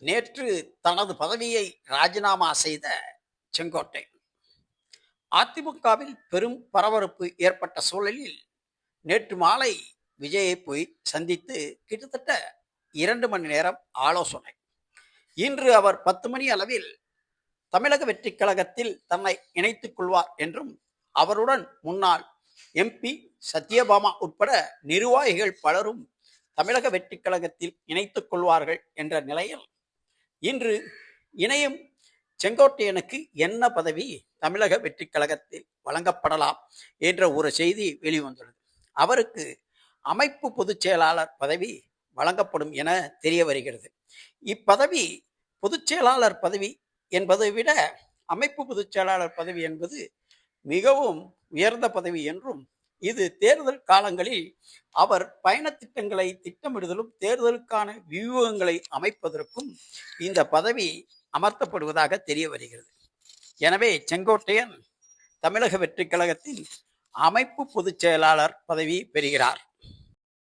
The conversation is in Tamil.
நேற்று தனது பதவியை ராஜினாமா செய்த செங்கோட்டை அதிமுகவில் பெரும் பரபரப்பு ஏற்பட்ட சூழலில் நேற்று மாலை விஜயை போய் சந்தித்து கிட்டத்தட்ட 2 மணி நேரம் ஆலோசனை. இன்று அவர் 10 மணி அளவில் தமிழக வெற்றி கழகத்தில் தன்னை இணைத்துக் கொள்வார் என்றும் அவருடன் முன்னாள் எம்பி சத்யபாமா உட்பட நிர்வாகிகள் பலரும் தமிழக வெற்றி கழகத்தில் இணைத்துக் கொள்வார்கள் என்ற நிலையில் இன்று இணையும் செங்கோட்டையனுக்கு என்ன பதவி தமிழக வெற்றி கழகத்தில் வழங்கப்படலாம் என்ற ஒரு செய்தி வெளிவந்துள்ளது. அவருக்கு அமைப்பு பொதுச் செயலாளர் பதவி வழங்கப்படும் என தெரிய வருகிறது. இப்பதவி பொதுச் செயலாளர் பதவி என்பதை விட அமைப்பு பொதுச் செயலாளர் பதவி என்பது மிகவும் உயர்ந்த பதவி என்றும், இது தேர்தல் காலங்களில் அவர் பயண திட்டங்களை திட்டமிடுதலும் தேர்தலுக்கான வியூகங்களை அமைப்பதற்கும் இந்த பதவி அமர்த்தப்படுவதாக தெரிய வருகிறது. எனவே செங்கோட்டையன் தமிழக வெற்றி கழகத்தின் அமைப்பு பொதுச் செயலாளர் பதவி பெறுகிறார்.